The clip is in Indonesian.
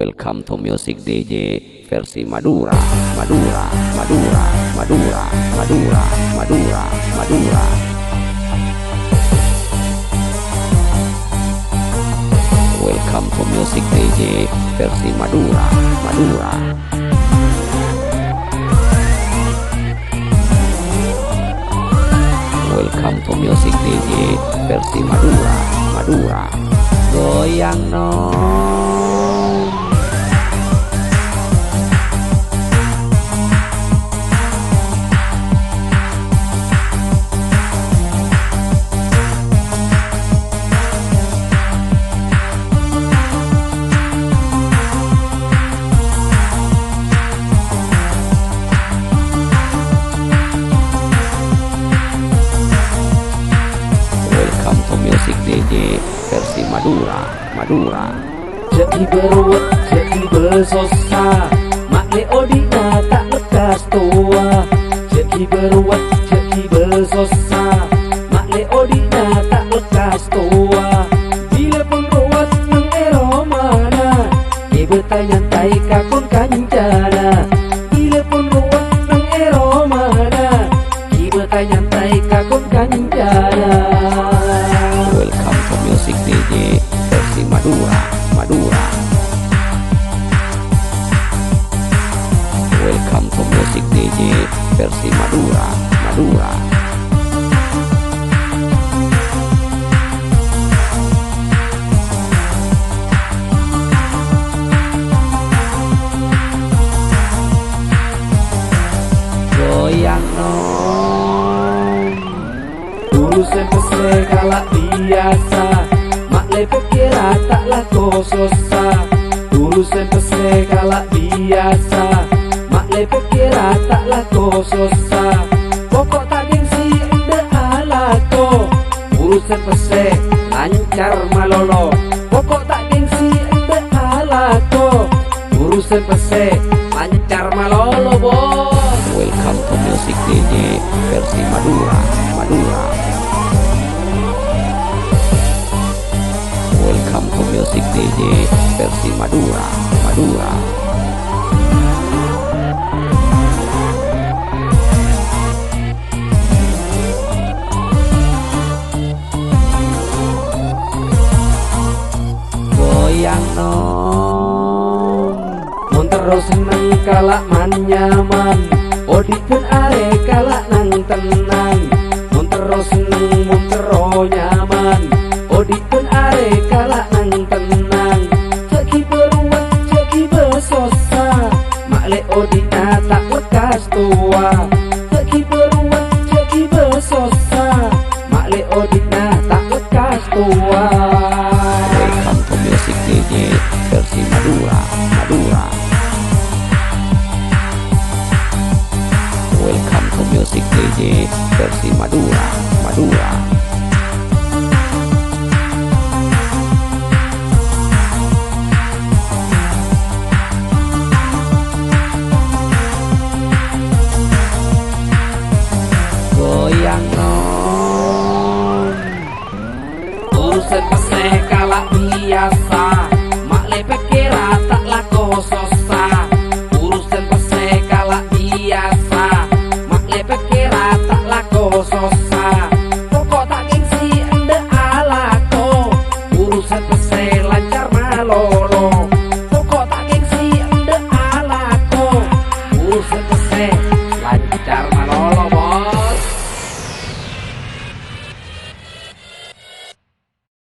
Welcome to Music DJ versi Madura, Madura, Madura, Madura, Madura, Madura, Madura. Welcome to Music DJ versi Madura, Madura. Welcome to Music DJ versi Madura, Madura. Goyang no. Music DJ versi Madura, Madura. Jadi beruat, jadi bersosa, mak Leodina tak lekas tua. Jadi beruat, jadi bersosa, mak Leodina tak lekas tua. Bila pun ruat nang ero mana, dia bertanya tai kakun kancana. Bila pun ruat nang ero mana, dia bertanya tai kakun kancana. Welcome to Music DJ versi Madura, Madura. Welcome to Music DJ versi Madura, Madura. Goyang no. Dulu sempese kalak biasa, mak le pikira tak laku susah. Dulu sempese kalak biasa, mak le pikira tak laku susah. Pokok tak gengsi ende alako, urusan pese lancar malolo. Pokok tak gengsi ende alako, urusan pese lancar malolo bos. Welcome to Music DJ versi Madura, Madura. Welcome to Music DJ versi Madura, Madura. Goyang no. Mun terus seneng kalak man nyaman, odi pun are kalak nang tenang. Mun terus seneng mun tero nyaman, odi pun are kalak nang tenang. Ceki beruat, ceki bersosa, mak le Odina tak lekas tua.